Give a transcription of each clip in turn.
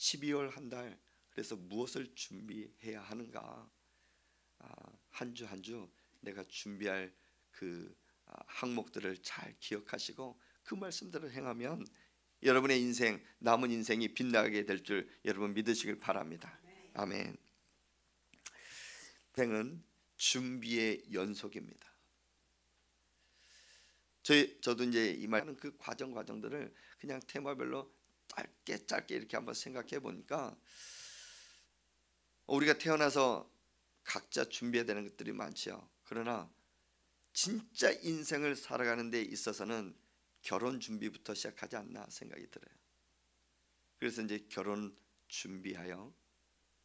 12월 한 달, 그래서 무엇을 준비해야 하는가? 한 주 한 주 내가 준비할 그 항목들을 잘 기억하시고 그 말씀대로 행하면 여러분의 인생, 남은 인생이 빛나게 될 줄 여러분 믿으시길 바랍니다. 아멘. 인생은 준비의 연속입니다. 저도 이제 이 말하는 그 과정들을 그냥 테마별로 짧게 이렇게 한번 생각해 보니까 우리가 태어나서 각자 준비해야 되는 것들이 많죠. 그러나 진짜 인생을 살아가는 데 있어서는 결혼 준비부터 시작하지 않나 생각이 들어요. 그래서 이제 결혼 준비하여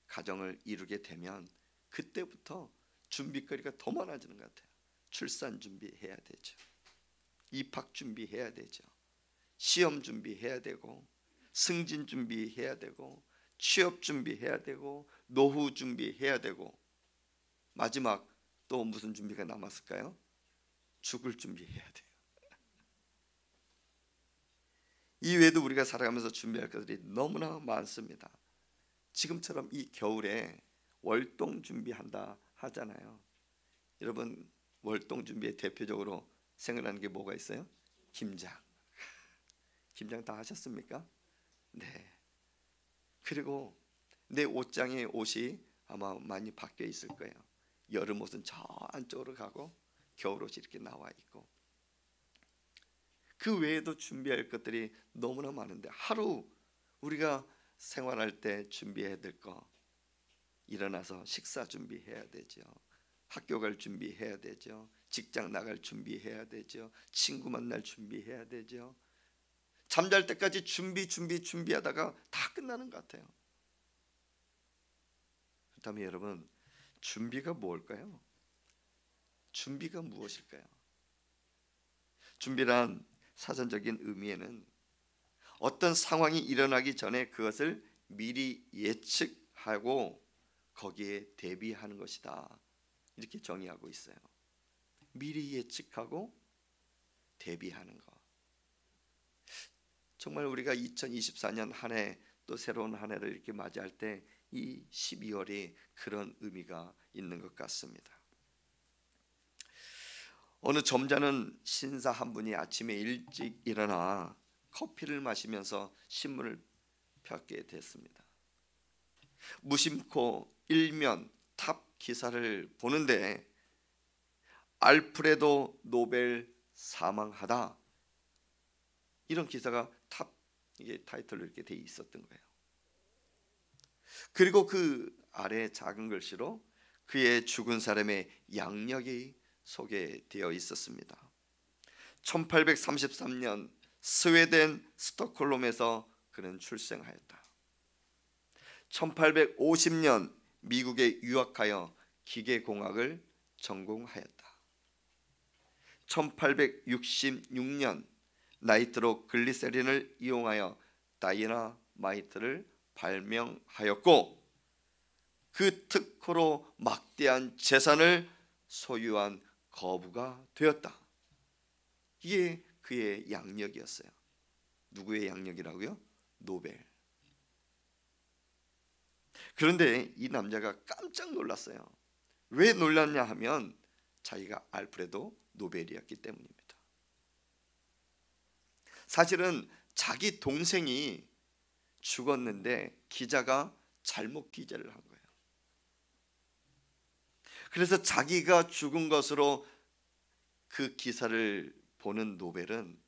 가정을 이루게 되면 그때부터 준비거리가 더 많아지는 것 같아요. 출산 준비해야 되죠. 입학 준비해야 되죠. 시험 준비해야 되고, 승진 준비해야 되고, 취업 준비해야 되고, 노후 준비해야 되고, 마지막 또 무슨 준비가 남았을까요? 죽을 준비해야 돼요. 이외에도 우리가 살아가면서 준비할 것들이 너무나 많습니다. 지금처럼 이 겨울에 월동 준비한다 하잖아요. 여러분, 월동 준비에 대표적으로 생각나는 게 뭐가 있어요? 김장. 김장 다 하셨습니까? 네. 그리고 내 옷장에 옷이 아마 많이 바뀌어 있을 거예요. 여름 옷은 저 안쪽으로 가고 겨울 옷이 이렇게 나와 있고, 그 외에도 준비할 것들이 너무나 많은데 하루 우리가 생활할 때 준비해야 될 거, 일어나서 식사 준비해야 되죠. 학교 갈 준비해야 되죠. 직장 나갈 준비해야 되죠. 친구 만날 준비해야 되죠. 잠잘 때까지 준비하다가 다 끝나는 것 같아요. 그렇다면 여러분, 준비가 뭘까요? 준비가 무엇일까요? 준비란 사전적인 의미에는 어떤 상황이 일어나기 전에 그것을 미리 예측하고 거기에 대비하는 것이다, 이렇게 정의하고 있어요. 미리 예측하고 대비하는 것. 정말 우리가 2024년 한 해, 또 새로운 한 해를 이렇게 맞이할 때 이 12월이 그런 의미가 있는 것 같습니다. 어느 점잖은 신사 한 분이 아침에 일찍 일어나 커피를 마시면서 신문을 펴게 됐습니다. 무심코 일면 탑 기사를 보는데 알프레도 노벨 사망하다, 이런 기사가 탑, 이게 타이틀로 이렇게 돼 있었던 거예요. 그리고 그 아래 작은 글씨로 그의 죽은 사람의 양력이 소개되어 있었습니다. 1833년 스웨덴 스톡홀름에서 그는 출생하였다. 1850년 미국에 유학하여 기계공학을 전공하였다. 1866년 나이트로 글리세린을 이용하여 다이너마이트를 발명하였고, 그 특허로 막대한 재산을 소유한 거부가 되었다. 이게 그의 양력이었어요. 누구의 양력이라고요? 노벨. 그런데 이 남자가 깜짝 놀랐어요. 왜 놀랐냐 하면 자기가 알프레도 노벨이었기 때문입니다. 사실은 자기 동생이 죽었는데 기자가 잘못 기재를 한 거예요. 그래서 자기가 죽은 것으로 그 기사를 보는 노벨은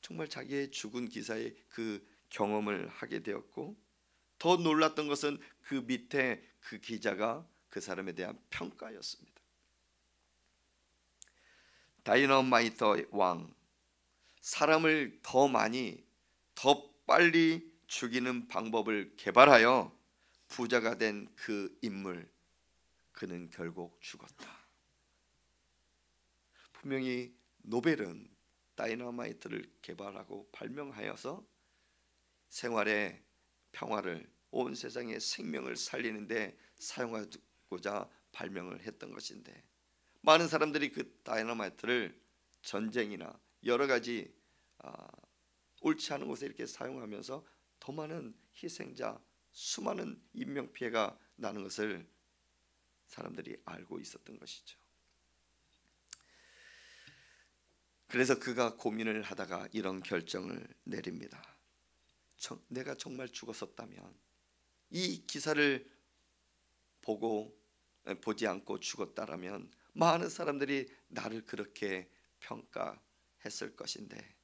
정말 자기의 죽은 기사의 그 경험을 하게 되었고, 더 놀랐던 것은 그 밑에 그 기자가 그 사람에 대한 평가였습니다. 다이너마이터의 왕, 사람을 더 많이 더 빨리 죽이는 방법을 개발하여 부자가 된 그 인물, 그는 결국 죽었다. 분명히 노벨은 다이너마이트를 개발하고 발명하여서 생활의 평화를, 온 세상의 생명을 살리는데 사용하고자 발명을 했던 것인데, 많은 사람들이 그 다이너마이트를 전쟁이나 여러 가지 옳지 않은 곳에 이렇게 사용하면서 더 많은 희생자, 수많은 인명피해가 나는 것을 사람들이 알고 있었던 것이죠. 그래서 그가 고민을 하다가 이런 결정을 내립니다. 내가 정말 죽었었다면, 이 기사를 보지 않고 죽었다라면 많은 사람들이 나를 그렇게 평가했을 것인데,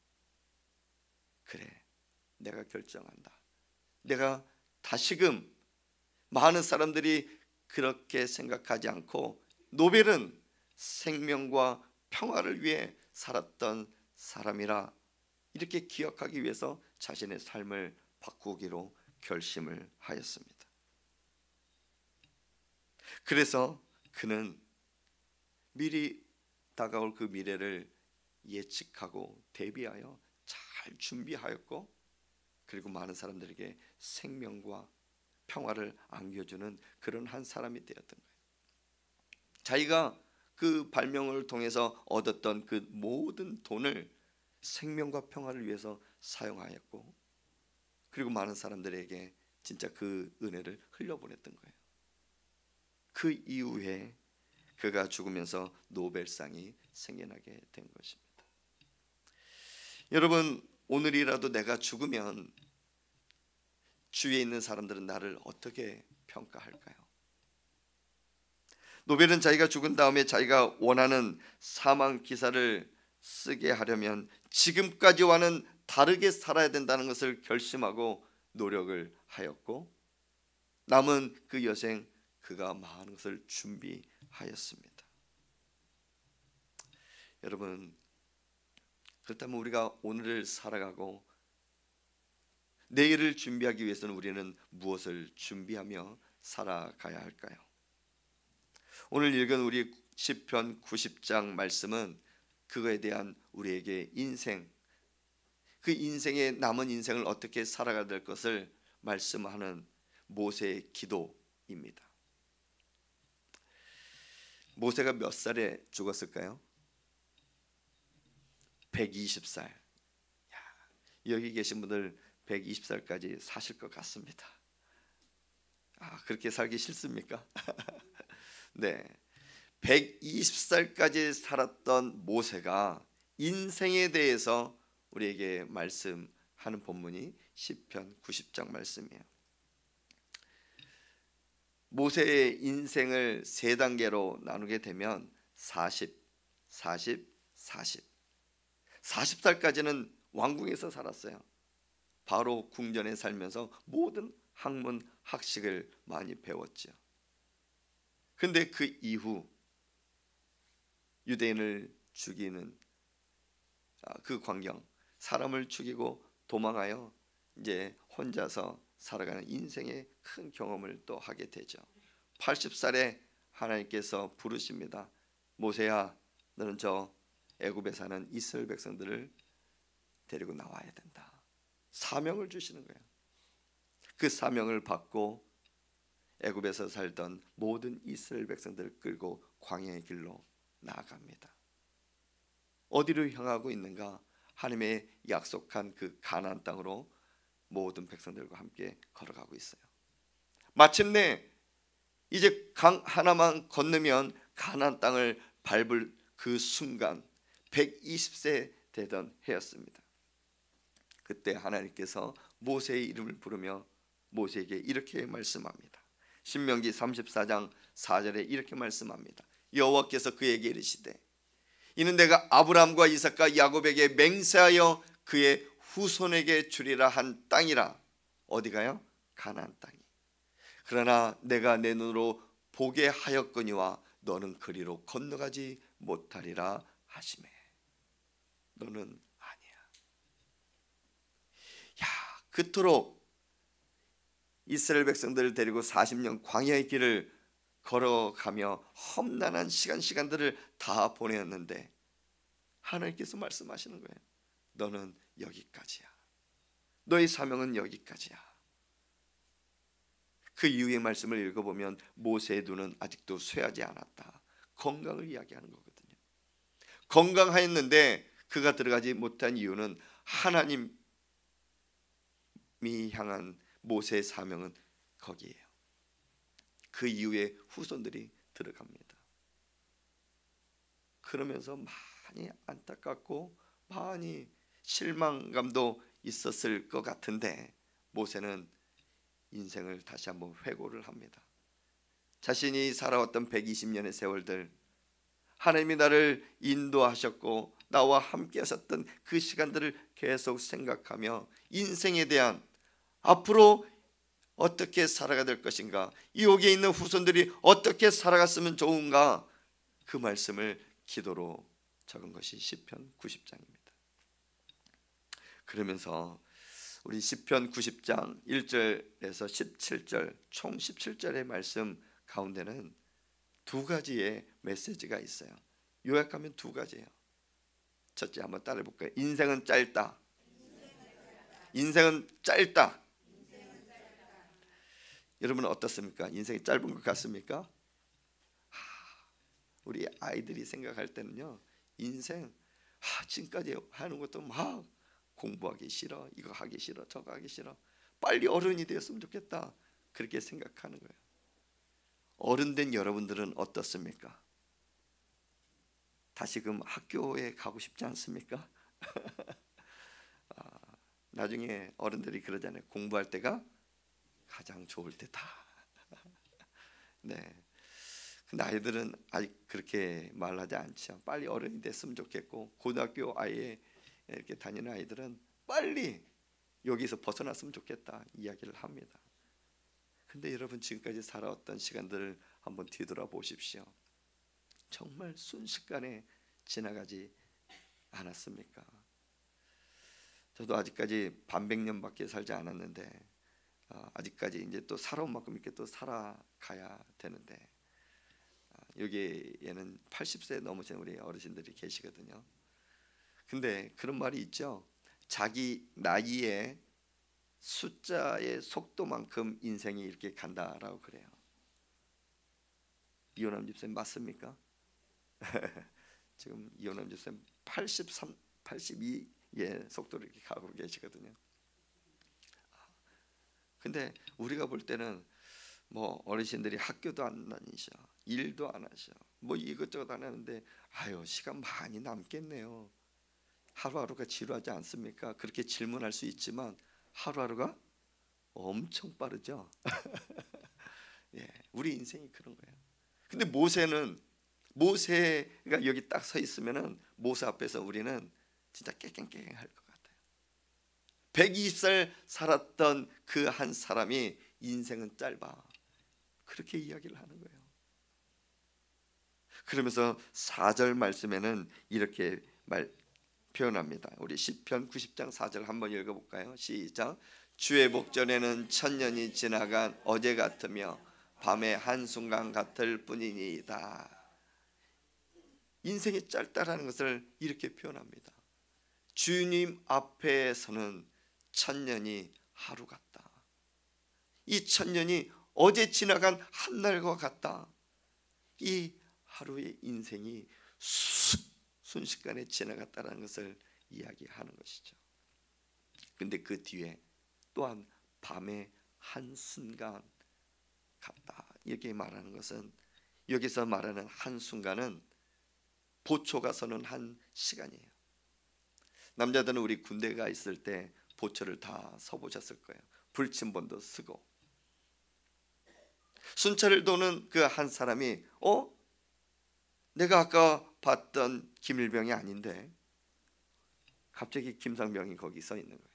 그래, 내가 결정한다. 내가 다시금 많은 사람들이 그렇게 생각하지 않고, 노벨은 생명과 평화를 위해 살았던 사람이라 이렇게 기억하기 위해서 자신의 삶을 바꾸기로 결심을 하였습니다. 그래서 그는 미리 다가올 그 미래를 예측하고 대비하여 잘 준비하였고, 그리고 많은 사람들에게 생명과 평화를 안겨주는 그런 한 사람이 되었던 거예요. 자기가 그 발명을 통해서 얻었던 그 모든 돈을 생명과 평화를 위해서 사용하였고, 그리고 많은 사람들에게 진짜 그 은혜를 흘려보냈던 거예요. 그 이후에 그가 죽으면서 노벨상이 생겨나게 된 것입니다. 여러분, 오늘이라도 내가 죽으면 주위에 있는 사람들은 나를 어떻게 평가할까요? 노벨은 자기가 죽은 다음에 자기가 원하는 사망 기사를 쓰게 하려면 지금까지와는 다르게 살아야 된다는 것을 결심하고 노력을 하였고, 남은 그 여생 그가 많은 것을 준비하였습니다. 여러분, 그렇다면 우리가 오늘을 살아가고 내일을 준비하기 위해서는 우리는 무엇을 준비하며 살아가야 할까요? 오늘 읽은 우리 시편 90장 말씀은 그거에 대한 우리에게 그 인생의 남은 인생을 어떻게 살아가야 될 것을 말씀하는 모세의 기도입니다. 모세가 몇 살에 죽었을까요? 120살. 여기 계신 분들 120살까지 사실 것 같습니다. 그렇게 살기 싫습니까? 네, 120살까지 살았던 모세가 인생에 대해서 우리에게 말씀하는 본문이 시편 90장 말씀이에요. 모세의 인생을 세 단계로 나누게 되면 40, 40, 40. 40살까지는 왕궁에서 살았어요. 바로 궁전에 살면서 모든 학문, 학식을 많이 배웠죠. 근데 그 이후 유대인을 죽이는 그 광경, 사람을 죽이고 도망하여 이제 혼자서 살아가는 인생의 큰 경험을 또 하게 되죠. 80살에 하나님께서 부르십니다. 모세야, 너는 저 애굽에 사는 이스라엘 백성들을 데리고 나와야 된다. 사명을 주시는 거예요. 그 사명을 받고 애굽에서 살던 모든 이스라엘 백성들을 끌고 광야의 길로 나아갑니다. 어디로 향하고 있는가? 하나님의 약속한 그 가나안 땅으로 모든 백성들과 함께 걸어가고 있어요. 마침내 이제 강 하나만 건너면 가나안 땅을 밟을 그 순간 120세 되던 해였습니다. 그때 하나님께서 모세의 이름을 부르며 모세에게 이렇게 말씀합니다. 신명기 34장 4절에 이렇게 말씀합니다. 여호와께서 그에게 이르시되 이는 내가 아브라함과 이삭과 야곱에게 맹세하여 그의 후손에게 주리라 한 땅이라. 어디가요? 가나안 땅이. 그러나 내가 내 눈으로 보게 하였거니와 너는 그리로 건너가지 못하리라 하시매. 너는 아니야. 그토록 이스라엘 백성들을 데리고 40년 광야의 길을 걸어가며 험난한 시간들을 다 보내었는데 하나님께서 말씀하시는 거예요. 너는 여기까지야. 너의 사명은 여기까지야. 그 이후의 말씀을 읽어보면 모세의 눈은 아직도 쇠하지 않았다. 건강을 이야기하는 거거든요. 건강하였는데 그가 들어가지 못한 이유는 하나님 향한 모세의 사명은 거기에요. 그 이후에 후손들이 들어갑니다. 그러면서 많이 안타깝고 많이 실망감도 있었을 것 같은데 모세는 인생을 다시 한번 회고를 합니다. 자신이 살아왔던 120년의 세월들, 하나님이 나를 인도하셨고 나와 함께 하셨던 그 시간들을 계속 생각하며 인생에 대한 앞으로 어떻게 살아가야 될 것인가, 이 여기에 있는 후손들이 어떻게 살아갔으면 좋은가, 그 말씀을 기도로 적은 것이 시편 90장입니다. 그러면서 우리 시편 90장 1절에서 17절 총 17절의 말씀 가운데는 두 가지의 메시지가 있어요. 요약하면 두 가지예요. 첫째 한번 따라해 볼까요? 인생은 짧다. 인생은 짧다. 여러분은 어떻습니까? 인생이 짧은 것 같습니까? 우리 아이들이 생각할 때는요, 인생 지금까지 하는 것도 막 공부하기 싫어, 이거 하기 싫어, 저거 하기 싫어, 빨리 어른이 되었으면 좋겠다, 그렇게 생각하는 거예요. 어른 된 여러분들은 어떻습니까? 다시금 학교에 가고 싶지 않습니까? 나중에 어른들이 그러잖아요. 공부할 때가 가장 좋을 때다. 네. 근데 아이들은 아직 그렇게 말하지 않죠. 빨리 어른이 됐으면 좋겠고, 고등학교 아이에 이렇게 다니는 아이들은 빨리 여기서 벗어났으면 좋겠다 이야기를 합니다. 근데 여러분, 지금까지 살아왔던 시간들을 한번 뒤돌아보십시오. 정말 순식간에 지나가지 않았습니까? 저도 아직까지 반백년밖에 살지 않았는데 아직까지 이제 또 살아온 만큼 이렇게 또 살아가야 되는데, 여기에는 80세 넘으신 우리 어르신들이 계시거든요. 근데 그런 말이 있죠. 자기 나이의 숫자의 속도만큼 인생이 이렇게 간다라고 그래요. 이호남 집사님 맞습니까? 지금 이호남 집사님 83, 82의 속도로 이렇게 가고 계시거든요. 근데 우리가 볼 때는 뭐 어르신들이 학교도 안 다니셔, 일도 안 하셔, 뭐 이것저것 안 하는데 아유, 시간 많이 남겠네요. 하루하루가 지루하지 않습니까? 그렇게 질문할 수 있지만 하루하루가 엄청 빠르죠. 예, 우리 인생이 그런 거예요. 근데 모세가 여기 딱 서 있으면은 모세 앞에서 우리는 진짜 깨갱깨갱할 것 같아요. 120살 살았던 그 한 사람이 인생은 짧아, 그렇게 이야기를 하는 거예요. 그러면서 4절 말씀에는 이렇게 표현합니다. 우리 시편 90장 4절 한번 읽어볼까요? 시작. 주의 복전에는 천년이 지나간 어제 같으며 밤의 한순간 같을 뿐이니이다. 인생이 짧다라는 것을 이렇게 표현합니다. 주님 앞에서는 천년이 하루 같다. 이 천년이 어제 지나간 한날과 같다. 이 하루의 인생이 순식간에 지나갔다는 것을 이야기하는 것이죠. 근데 그 뒤에 또한 밤의 한순간 같다 이렇게 말하는 것은, 여기서 말하는 한순간은 보초가 서는 한 시간이에요. 남자들은 우리 군대가 있을 때 보초를 다 서보셨을 거예요. 불침번도 쓰고 순찰을 도는 그 한 사람이 내가 아까 봤던 김일병이 아닌데 갑자기 김상병이 거기 서 있는 거예요.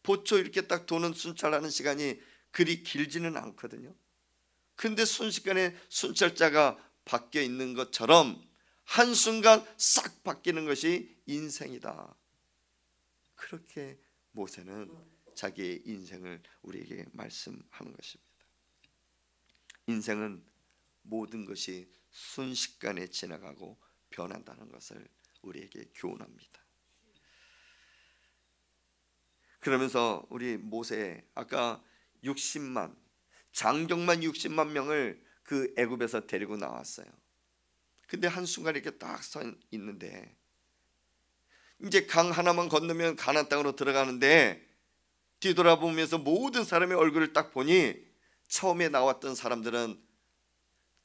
보초 이렇게 딱 도는 순찰하는 시간이 그리 길지는 않거든요. 근데 순식간에 순찰자가 바뀌어 있는 것처럼 한순간 싹 바뀌는 것이 인생이다. 그렇게 모세는 자기의 인생을 우리에게 말씀하는 것입니다. 인생은 모든 것이 순식간에 지나가고 변한다는 것을 우리에게 교훈합니다. 그러면서 우리 모세, 아까 60만 장정만 60만 명을 그 애굽에서 데리고 나왔어요. 근데 한순간에 이렇게 딱 서 있는데 이제 강 하나만 건너면 가나안 땅으로 들어가는데 뒤돌아보면서 모든 사람의 얼굴을 딱 보니 처음에 나왔던 사람들은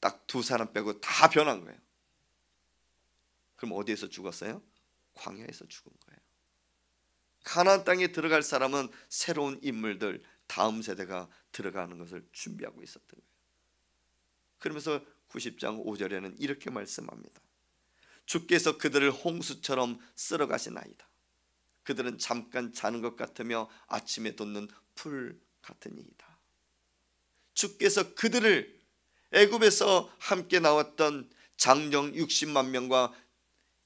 딱 두 사람 빼고 다 변한 거예요. 그럼 어디에서 죽었어요? 광야에서 죽은 거예요. 가나안 땅에 들어갈 사람은 새로운 인물들, 다음 세대가 들어가는 것을 준비하고 있었던 거예요. 그러면서 90장 5절에는 이렇게 말씀합니다. 주께서 그들을 홍수처럼 쓸어가시나이다. 그들은 잠깐 자는 것 같으며 아침에 돋는 풀 같으니이다. 주께서 그들을, 애굽에서 함께 나왔던 장정 60만 명과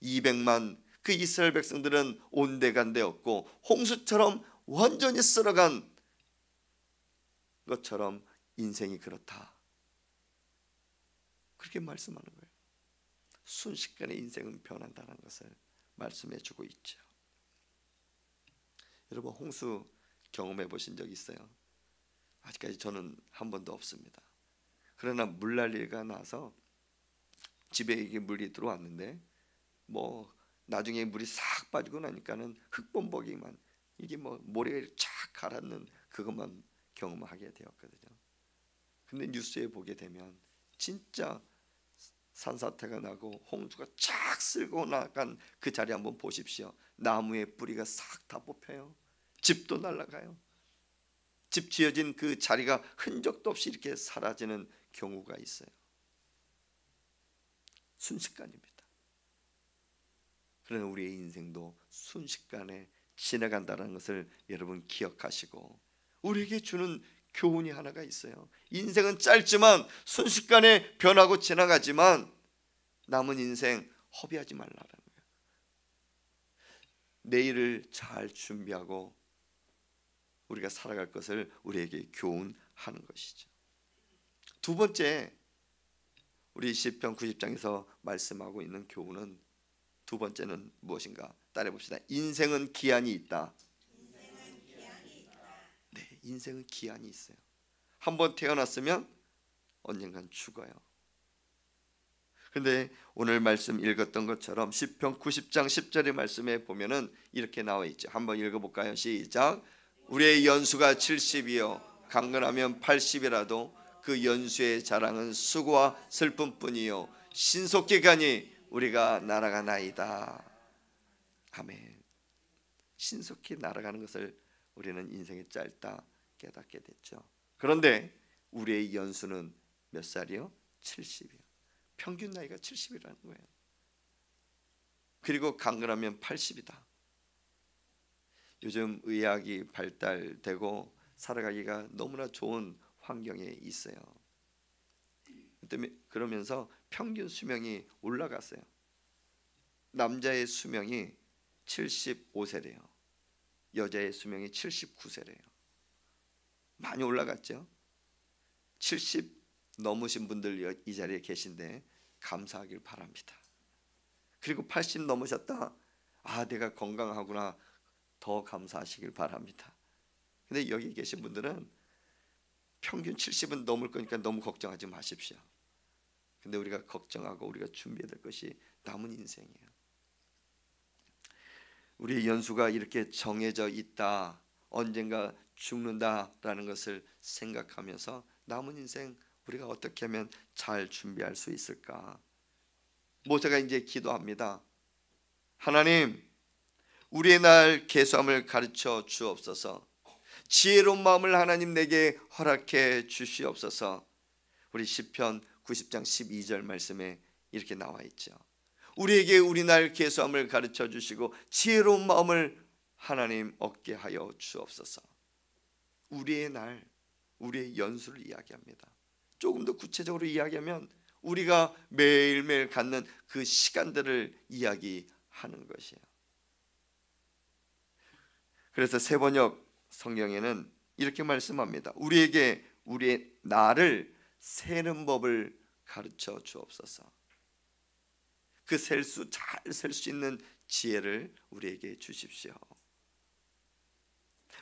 200만 그 이스라엘 백성들은 온데간데 없고 홍수처럼 완전히 쓸어간 것처럼 인생이 그렇다. 그렇게 말씀하는 거예요. 순식간에 인생은 변한다는 것을 말씀해 주고 있죠. 여러분, 홍수 경험해 보신 적 있어요? 아직까지 저는 한 번도 없습니다. 그러나 물난리가 나서 집에 이게 물이 들어왔는데 뭐 나중에 물이 싹 빠지고 나니까는 흙범벅이만, 이게 뭐 모래가 쫙 가라앉는 그것만 경험하게 되었거든요. 근데 뉴스에 보게 되면 진짜 산사태가 나고 홍수가 쫙 쓸고 나간 그 자리 한번 보십시오. 나무의 뿌리가 싹 다 뽑혀요. 집도 날아가요. 집 지어진 그 자리가 흔적도 없이 이렇게 사라지는 경우가 있어요. 순식간입니다. 그러나 우리의 인생도 순식간에 지나간다는 것을 여러분 기억하시고, 우리에게 주는 교훈이 하나가 있어요. 인생은 짧지만 순식간에 변하고 지나가지만 남은 인생 허비하지 말라는 거예요. 내일을 잘 준비하고 우리가 살아갈 것을 우리에게 교훈하는 것이죠. 두 번째, 우리 시편 90장에서 말씀하고 있는 교훈은, 두 번째는 무엇인가? 따라해 봅시다. 인생은 기한이 있다. 네, 인생은 기한이 있어요. 한번 태어났으면 언젠간 죽어요. 그런데 오늘 말씀 읽었던 것처럼 시편 90장 10절의 말씀에 보면은 이렇게 나와 있죠. 한번 읽어볼까요? 시작. 우리의 연수가 70이요 강건하면 80이라도 그 연수의 자랑은 수고와 슬픔뿐이요 신속히 가니 우리가 날아가나이다. 아멘. 신속히 날아가는 것을 우리는 인생이 짧다 깨닫게 됐죠. 그런데 우리의 연수는 몇 살이요? 70이요. 평균 나이가 70이라는 거예요. 그리고 강건하면 80이다. 요즘 의학이 발달되고 살아가기가 너무나 좋은 환경에 있어요. 그러면서 평균 수명이 올라갔어요. 남자의 수명이 75세래요. 여자의 수명이 79세래요. 많이 올라갔죠. 70 넘으신 분들 이 자리에 계신데 감사하길 바랍니다. 그리고 80 넘으셨다. 아, 내가 건강하구나. 더 감사하시길 바랍니다. 근데 여기 계신 분들은 평균 70은 넘을 거니까 너무 걱정하지 마십시오. 근데 우리가 걱정하고 우리가 준비해야 될 것이 남은 인생이에요. 우리의 연수가 이렇게 정해져 있다, 언젠가 죽는다라는 것을 생각하면서 남은 인생 우리가 어떻게 하면 잘 준비할 수 있을까? 모세가 이제 기도합니다. 하나님, 우리의 날 계수함을 가르쳐 주옵소서. 지혜로운 마음을 하나님 내게 허락해 주시옵소서. 우리 시편 90장 12절 말씀에 이렇게 나와 있죠. 우리에게 우리 날 계수함을 가르쳐 주시고 지혜로운 마음을 하나님 얻게 하여 주옵소서. 우리의 날, 우리의 연수를 이야기합니다. 조금 더 구체적으로 이야기하면 우리가 매일매일 갖는 그 시간들을 이야기하는 것이에요. 그래서 세번역 성경에는 이렇게 말씀합니다. 우리에게 우리의 날을 세는 법을 가르쳐 주옵소서. 그 잘 셀 수 있는 지혜를 우리에게 주십시오.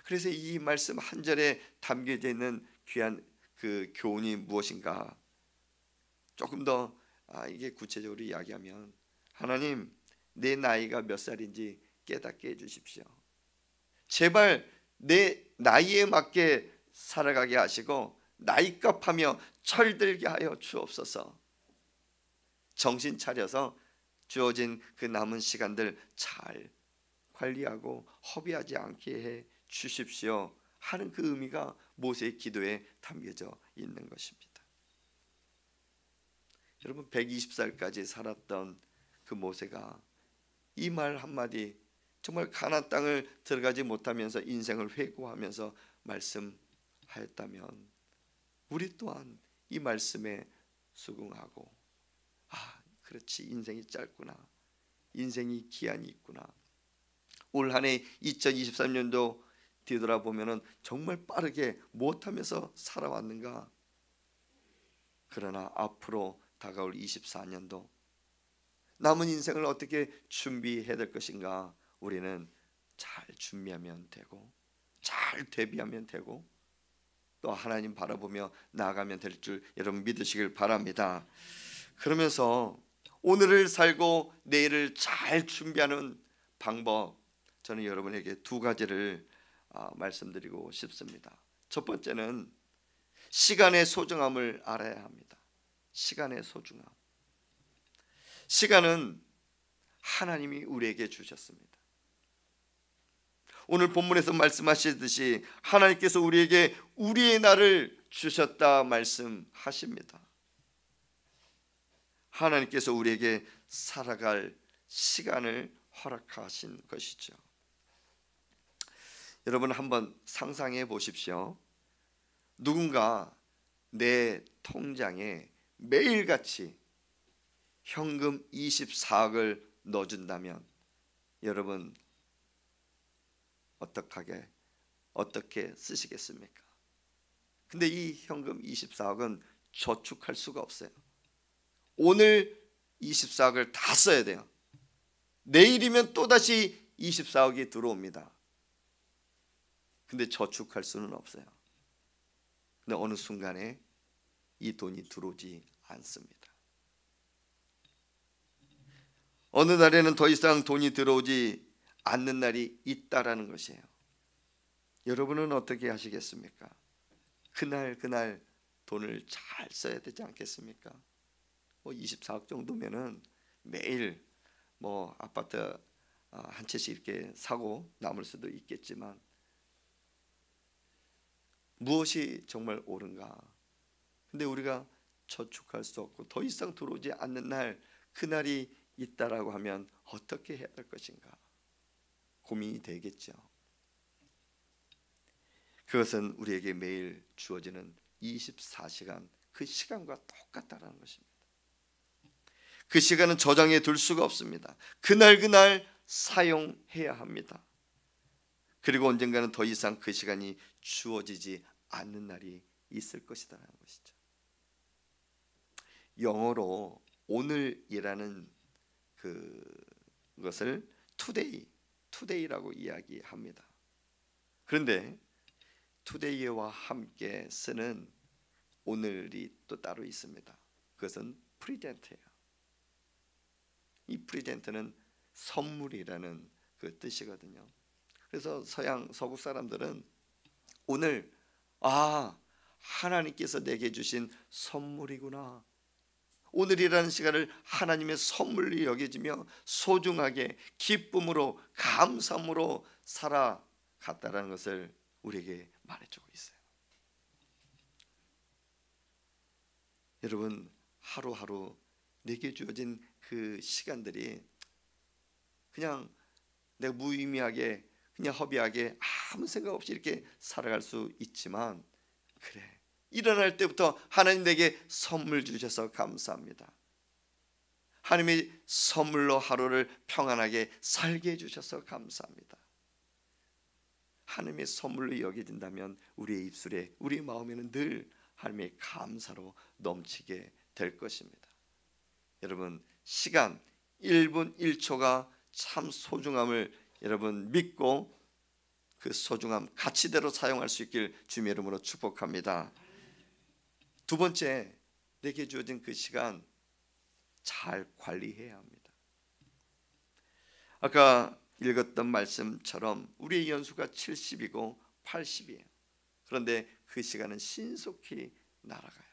그래서 이 말씀 한 절에 담겨져 있는 귀한 그 교훈이 무엇인가? 조금 더 이게 구체적으로 이야기하면, 하나님, 내 나이가 몇 살인지 깨닫게 해주십시오. 제발 내 나이에 맞게 살아가게 하시고 나이값하며 철들게 하여 주옵소서. 정신 차려서 주어진 그 남은 시간들 잘 관리하고 허비하지 않게 해 주십시오 하는 그 의미가 모세의 기도에 담겨져 있는 것입니다. 여러분, 120살까지 살았던 그 모세가 이 말 한마디, 정말 가나안 땅을 들어가지 못하면서 인생을 회고하면서 말씀하였다면 우리 또한 이 말씀에 수긍하고, 그렇지, 인생이 짧구나, 인생이 기한이 있구나, 올 한 해 2023년도 뒤돌아보면 정말 빠르게 못하면서 살아왔는가. 그러나 앞으로 다가올 24년도 남은 인생을 어떻게 준비해야 될 것인가, 우리는 잘 준비하면 되고 잘 대비하면 되고 또 하나님 바라보며 나아가면 될 줄 여러분 믿으시길 바랍니다. 그러면서 오늘을 살고 내일을 잘 준비하는 방법, 저는 여러분에게 두 가지를 말씀드리고 싶습니다. 첫 번째는 시간의 소중함을 알아야 합니다. 시간의 소중함. 시간은 하나님이 우리에게 주셨습니다. 오늘 본문에서 말씀하시듯이 하나님께서 우리에게 우리의 날을 주셨다 말씀하십니다. 하나님께서 우리에게 살아갈 시간을 허락하신 것이죠. 여러분 한번 상상해 보십시오. 누군가 내 통장에 매일같이 현금 24억을 넣어준다면 여러분 어떻게 쓰시겠습니까? 근데 이 현금 24억은 저축할 수가 없어요. 오늘 24억을 다 써야 돼요. 내일이면 또다시 24억이 들어옵니다. 근데 저축할 수는 없어요. 근데 어느 순간에 이 돈이 들어오지 않습니다. 어느 날에는 더 이상 돈이 들어오지 않는 날이 있다라는 것이에요. 여러분은 어떻게 하시겠습니까? 그날 돈을 잘 써야 되지 않겠습니까? 24억 정도면은 매일 아파트 한 채씩 이렇게 사고 남을 수도 있겠지만 무엇이 정말 옳은가? 근데 우리가 저축할 수 없고 더 이상 들어오지 않는 날, 그날이 있다라고 하면 어떻게 해야 될 것인가? 고민이 되겠죠. 그것은 우리에게 매일 주어지는 24시간, 그 시간과 똑같다라는 것입니다. 그 시간은 저장해 둘 수가 없습니다. 그날 사용해야 합니다. 그리고 언젠가는 더 이상 그 시간이 주어지지 않는 날이 있을 것이라는 것이죠. 영어로 오늘이라는 그것을 today라고 이야기합니다. 그런데 today와 함께 쓰는 오늘이 또 따로 있습니다. 그것은 present예요. 이 present는 선물이라는 그 뜻이거든요. 그래서 서구 사람들은 오늘 하나님께서 내게 주신 선물이구나, 오늘이라는 시간을 하나님의 선물로 여겨지며 소중하게 기쁨으로 감사함으로 살아갔다라는 것을 우리에게 말해주고 있어요. 여러분, 하루하루 내게 주어진 그 시간들이 그냥 내가 무의미하게 그냥 허비하게 아무 생각 없이 이렇게 살아갈 수 있지만, 그래, 일어날 때부터 하나님 내게 선물 주셔서 감사합니다. 하나님이 선물로 하루를 평안하게 살게 해주셔서 감사합니다. 하나님의 선물로 여겨진다면 우리의 입술에, 우리의 마음에는 늘 하나님의 감사로 넘치게 될 것입니다. 여러분, 시간 1분 1초가 참 소중함을 여러분 믿고 그 소중함 가치대로 사용할 수 있길 주님의 이름으로 축복합니다. 두 번째, 내게 주어진 그 시간 잘 관리해야 합니다. 아까 읽었던 말씀처럼 우리의 연수가 70이고 80이에요. 그런데 그 시간은 신속히 날아가요.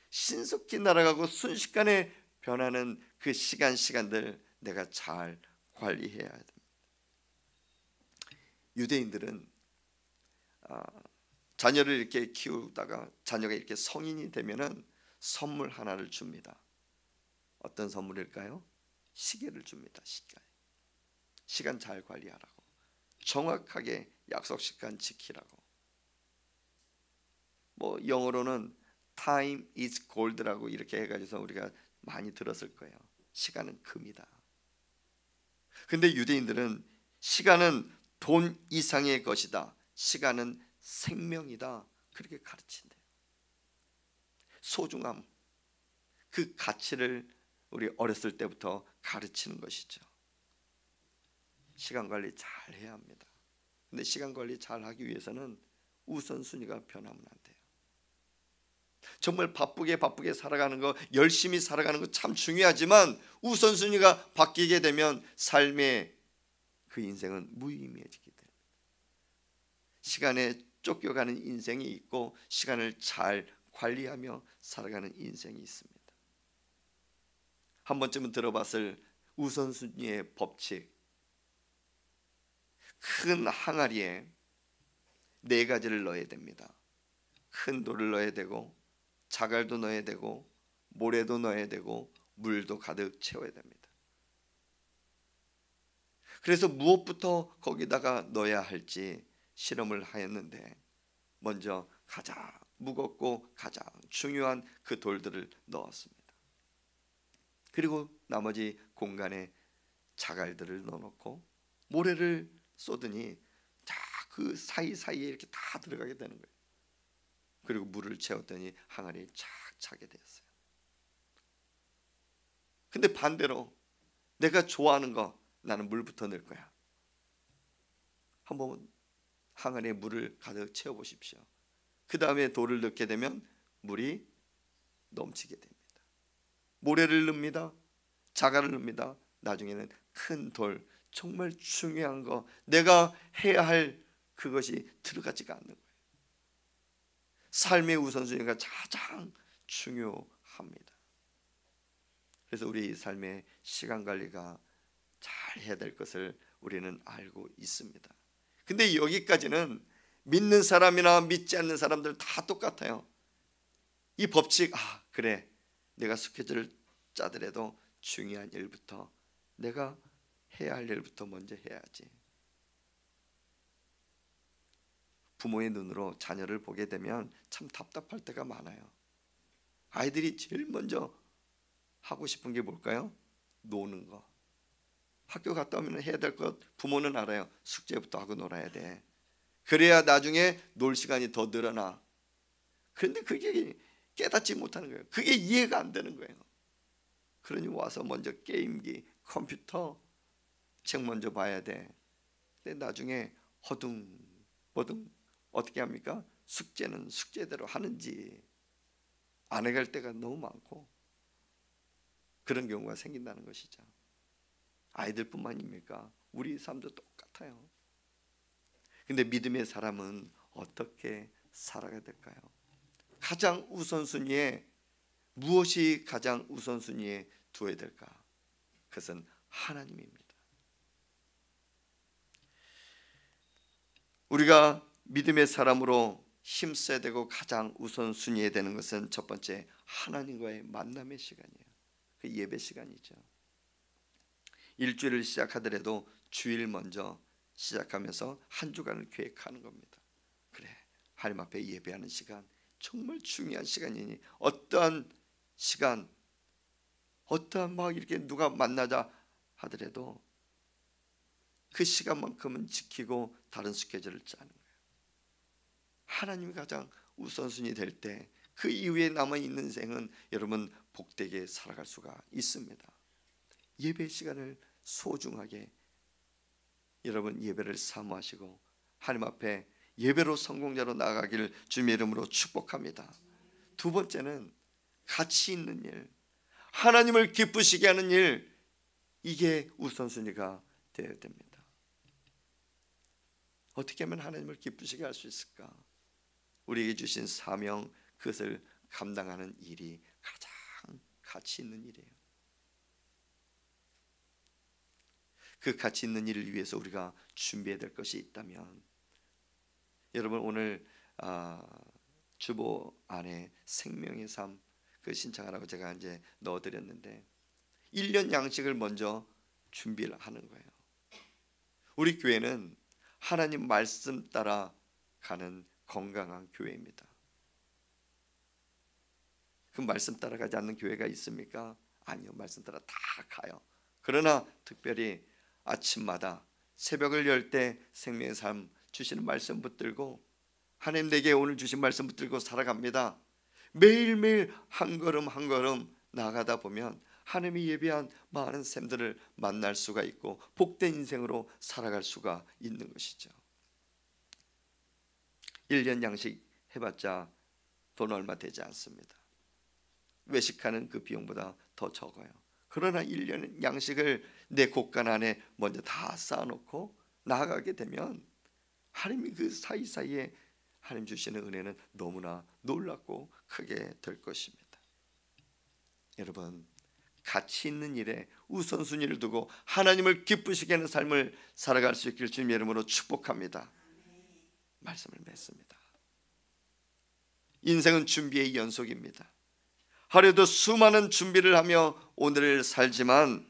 신속히 날아가고 순식간에 변하는 그 시간들 내가 잘 관리해야 됩니다. 유대인들은 자녀를 이렇게 키우다가 자녀가 이렇게 성인이 되면은 선물 하나를 줍니다. 어떤 선물일까요? 시계를 줍니다. 시간 잘 관리하라고, 정확하게 약속 시간 지키라고. 뭐 영어로는 time is gold라고 이렇게 해가지고 우리가 많이 들었을 거예요. 시간은 금이다. 근데 유대인들은 시간은 돈 이상의 것이다, 시간은 생명이다, 그렇게 가르친대요. 소중함, 그 가치를 우리 어렸을 때부터 가르치는 것이죠. 시간 관리 잘 해야 합니다. 근데 시간 관리 잘 하기 위해서는 우선순위가 변하면 안 돼요. 정말 바쁘게 살아가는 거, 열심히 살아가는 거 참 중요하지만 우선순위가 바뀌게 되면 삶의 그 인생은 무의미해지게 됩니다. 시간에 쫓겨가는 인생이 있고 시간을 잘 관리하며 살아가는 인생이 있습니다. 한 번쯤은 들어봤을 우선순위의 법칙. 큰 항아리에 4가지를 넣어야 됩니다. 큰 돌을 넣어야 되고, 자갈도 넣어야 되고, 모래도 넣어야 되고, 물도 가득 채워야 됩니다. 그래서 무엇부터 거기다가 넣어야 할지 실험을 하였는데, 먼저 가장 무겁고 가장 중요한 그 돌들을 넣었습니다. 그리고 나머지 공간에 자갈들을 넣어놓고 모래를 쏟으니 다 그 사이사이에 이렇게 다 들어가게 되는 거예요. 그리고 물을 채웠더니 항아리에 쫙 차게 되었어요. 근데 반대로 내가 좋아하는 거, 나는 물부터 넣을 거야. 한번 항아리에 물을 가득 채워보십시오. 그 다음에 돌을 넣게 되면 물이 넘치게 됩니다. 모래를 넣습니다. 자갈을 넣습니다. 나중에는 큰 돌, 정말 중요한 거, 내가 해야 할 그것이 들어가지가 않는 거예요. 삶의 우선순위가 가장 중요합니다. 그래서 우리 삶의 시간 관리가 잘 해야 될 것을 우리는 알고 있습니다. 근데 여기까지는 믿는 사람이나 믿지 않는 사람들 다 똑같아요. 이 법칙, 그래, 내가 스케줄을 짜더라도 중요한 일부터, 내가 해야 할 일부터 먼저 해야지. 부모의 눈으로 자녀를 보게 되면 참 답답할 때가 많아요. 아이들이 제일 먼저 하고 싶은 게 뭘까요? 노는 거. 학교 갔다 오면 해야 될 것 부모는 알아요. 숙제부터 하고 놀아야 돼. 그래야 나중에 놀 시간이 더 늘어나. 그런데 그게 깨닫지 못하는 거예요. 그게 이해가 안 되는 거예요. 그러니 와서 먼저 게임기, 컴퓨터, 책 먼저 봐야 돼. 근데 나중에 허둥버둥 어떻게 합니까? 숙제는 숙제대로 하는지 안 해갈 때가 너무 많고 그런 경우가 생긴다는 것이죠. 아이들뿐만입니까? 우리 삶도 똑같아요. 근데 믿음의 사람은 어떻게 살아가야 될까요? 가장 우선순위에, 무엇이 가장 우선순위에 두어야 될까? 그것은 하나님입니다. 우리가 믿음의 사람으로 힘써야 되고 가장 우선순위에 되는 것은 첫 번째, 하나님과의 만남의 시간이에요. 그 예배 시간이죠. 일주일을 시작하더라도 주일 먼저 시작하면서 한 주간을 계획하는 겁니다. 그래, 하나님 앞에 예배하는 시간 정말 중요한 시간이니 어떠한 시간, 어떠한 막 이렇게 누가 만나자 하더라도 그 시간만큼은 지키고 다른 스케줄을 짜는 거예요. 하나님이 가장 우선순위 될 때 그 이후에 남아있는 생은 여러분 복되게 살아갈 수가 있습니다. 예배 시간을 소중하게 여러분 예배를 사모하시고 하나님 앞에 예배로 성공자로 나아가기를 주님의 이름으로 축복합니다. 두 번째는 가치 있는 일, 하나님을 기쁘시게 하는 일, 이게 우선순위가 되어야 됩니다. 어떻게 하면 하나님을 기쁘시게 할 수 있을까? 우리에게 주신 사명, 그것을 감당하는 일이 가장 가치 있는 일이에요. 그 가치 있는 일을 위해서 우리가 준비해야 될 것이 있다면, 여러분 오늘 주보 안에 생명의 삶 그 신청하라고 제가 이제 넣어드렸는데 1년 양식을 먼저 준비를 하는 거예요. 우리 교회는 하나님 말씀 따라 가는 건강한 교회입니다. 그 말씀 따라가지 않는 교회가 있습니까? 아니요, 말씀 따라 다 가요. 그러나 특별히 아침마다 새벽을 열 때 생명의 삶 주시는 말씀 붙들고 하나님 내게 오늘 주신 말씀 붙들고 살아갑니다. 매일매일 한 걸음 한 걸음 나가다 보면 하나님이 예비한 많은 샘들을 만날 수가 있고 복된 인생으로 살아갈 수가 있는 것이죠. 1년 양식 해봤자 돈 얼마 되지 않습니다. 외식하는 그 비용보다 더 적어요. 그러나 1년 양식을 내 곳간 안에 먼저 다 쌓아놓고 나아가게 되면 하나님이 그 사이사이에 하나님 주시는 은혜는 너무나 놀랍고 크게 될 것입니다. 여러분, 가치 있는 일에 우선순위를 두고 하나님을 기쁘시게 하는 삶을 살아갈 수 있기를 주님의 이름으로 축복합니다. 말씀을 맺습니다. 인생은 준비의 연속입니다. 하루에도 수많은 준비를 하며 오늘을 살지만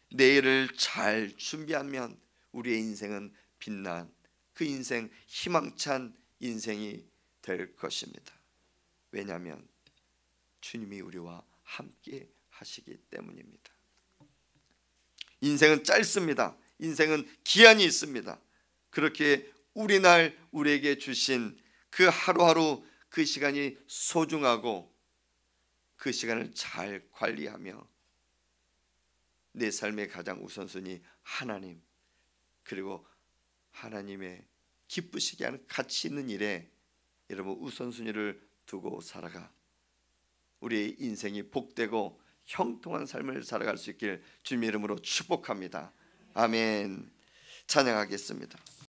내일을 잘 준비하면 우리의 인생은 빛난 그 인생, 희망찬 인생이 될 것입니다. 왜냐하면 주님이 우리와 함께 하시기 때문입니다. 인생은 짧습니다. 인생은 기한이 있습니다. 그렇게 우리에게 주신 그 하루하루 그 시간이 소중하고 그 시간을 잘 관리하며 내 삶의 가장 우선순위 하나님, 그리고 하나님의 기쁘시게 하는 가치 있는 일에 여러분 우선순위를 두고 살아가 우리의 인생이 복되고 형통한 삶을 살아갈 수 있길 주님의 이름으로 축복합니다. 아멘. 찬양하겠습니다.